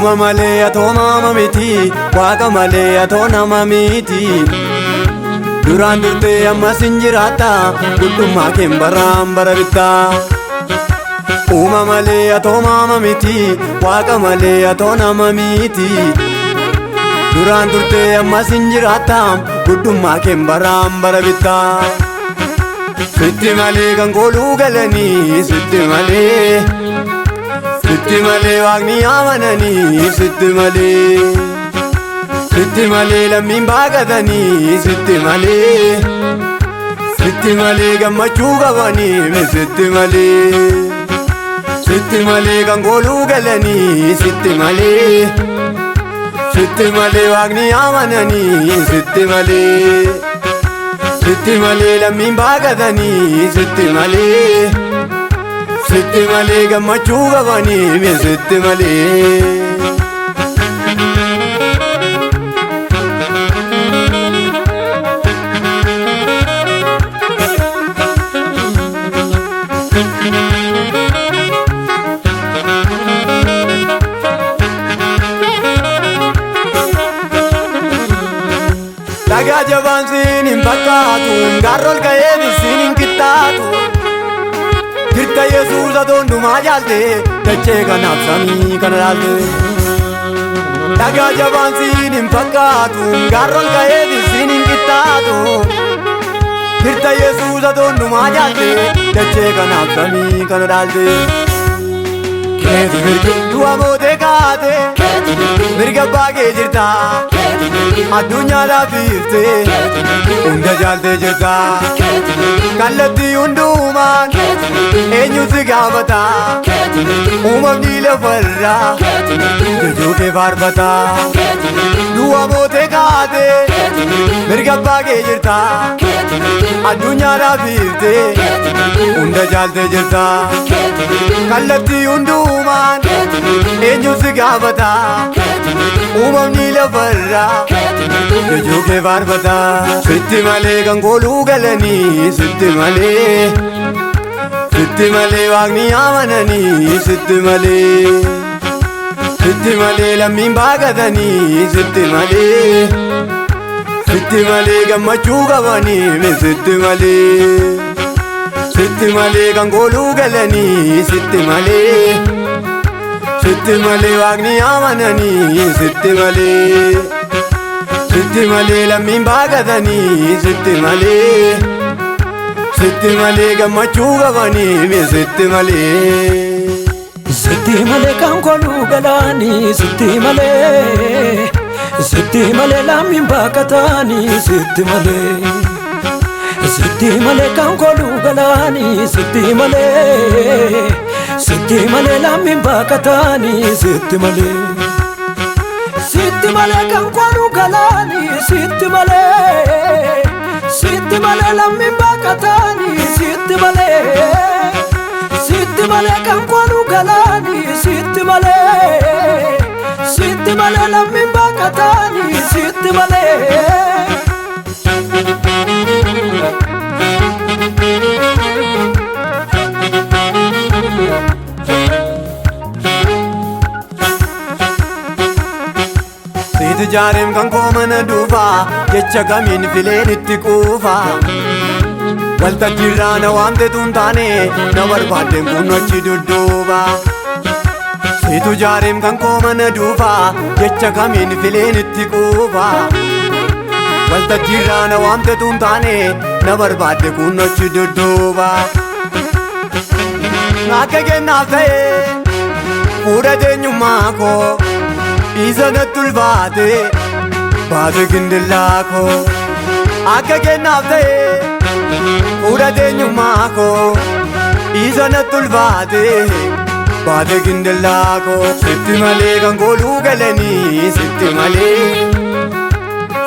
Uma malee atoo nama miti, waaqa malee atoo nama miti. Duraan durtee ammas hin jiraata, guddummaa keen baraan bara bittaa. Uma malee atoo nama miti, waaqa malee atoo nama miti. Duraan durtee ammas hin jiraata, guddummaa keen baraan bara bittaa. Sitti malee kan kooluu galanii, sitti malee. Sitti malee waaqni amananii, sitti malee. Sitti malee lammiin baaqatanii, sitti malee. Sitti malee gammachuu qabanii, sitti malee. Sitti malee kan kooluu galanii, sitti malee. Sitti malee waaqni amananii, sitti malee. Sitti malee lammiin baaqatanii, sitti malee. Sitti malee gammachuu qabanii, sitti malee. Dhagaa jabaan siin hin fakkaatu, gaarrol ka'ee siin hin qixxaatu. Jirta Yesuus atoon dhumaa jaalte, dachee kanaaf samii kana dhaalte. Dhagaa jabaan siin hin fakkaatu, gaarrol ka'ee siin hin qixxaatu. Jirta Yesuus atoon dhumaa jaalte, dachee kanaaf samii kana dhaalte. Keeti mirgi du'a mootee kaate, mirga baagee jirta. Addunyaa laafiftee, hunda jaaltee jirta. Kallattii hundumaan, eenyu si gaafata. Uumamni lafarraa, jajuu kee faarfata. Du'a mootee kaate, mirga baagee jirta. Addunyaa laafiftee, hunda jaaltee jirta. Kallattii hundumaan, eenyu si gaafata. Uumamni lafarraa, jajuu kee faarfata. Sitti malee kan kooluu galanii, sitti malee. Sitti malee waaqni amananii, sitti malee. Sitti malee lammiin baaqatanii, sitti malee. Sitti malee gammachuu qabanii, sitti malee. Sitti malee kan kooluu galanii, sitti malee. Sitti malee waaqni amananii, sitti malee. Sitti malee lammiin baaqatanii, sitti malee. Sitti malee gammachuu qabanii, sitti malee. Sitti malee kan kooluu galanii, sitti malee. Sitti malee lammiin baaqatanii, sitti malee. Sitti malee kan kooluu galanii, sitti malee. Sitti malee lammiin baaqatanii, sitti malee. Sitti malee kan kooluu galanii, sitti malee. Sitti malee lammiin baaqatanii, sitti malee. Sitti malee kan kooluu galanii, sitti malee. Sitti malee lammiin baaqatanii, sitti malee. Siiti jaareem kan koo mana dhuufaa, jecha kamiin fileen itti quufaa. Waltajjiirraa na waamtetu hin taane, na barbaaddeen kun achi dudduuba. Siitu jaareem kan koo mana dhuufaa, jecha kamiin fileen itti quufaa. Waltajjiirraa na waamtetu hin taane, na barbaadde kun achi dudduuba. Akka kennaaf ta'e, fuudha eenyummaa koo. Isa natti ulfaate, baate gindillaa koo. Akka kennaaf ta'e, fuudha eenyummaa koo. Isa natti ulfaate, baate gindillaa koo. Sitti malee kan kooluu galanii, sitti malee.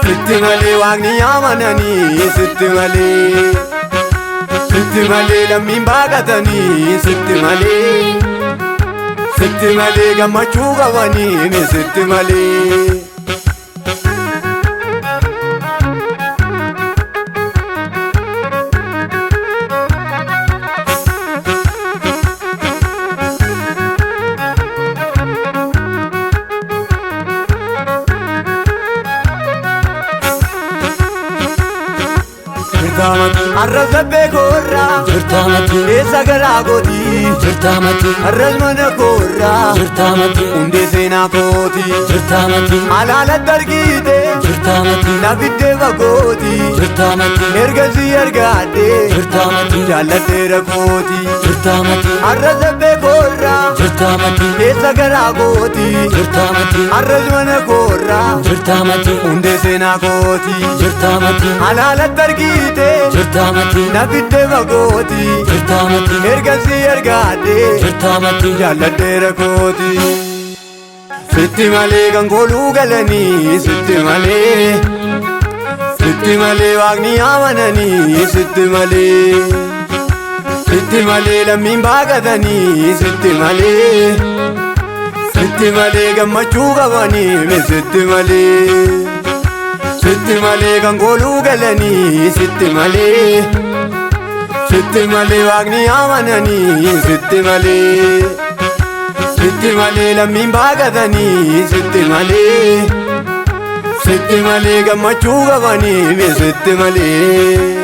Sitti malee waaqni amananii, sitti malee. Sitti malee lammiin baaqatanii, sitti malee. Sitti malee gammachuu qabanii, sitti malee. arrasa beekorra jirtamati eessa garaa kooti jirtamati arras mana koorra jirtamati hundee seenaa kooti jirtamati alaalatti argite jirtamati nafidde fagooti jirtamati ergasii argaadde jirtamati jaalladheera kooti jirtamati arrasa beekorra jirtamati eessa garaa kooti jirtamati arras mana koorra jirtamati hundee seenaa kooti jirtamati alaalatti argite jirtamati nafidde fagooti jirtamati ergasii argaadde jirtamati jaalladheera kooti sitti malee kan kooluu galanii sitti malee waaqni amananii sitti malee lammiin baaqatanii sitti malee gammachuu qabanii sitti malee kan kooluu galanii sitti malee waaqni amananii sitti malee lammiin baaqatanii sitti malee gammachuu qabanii sitti malee.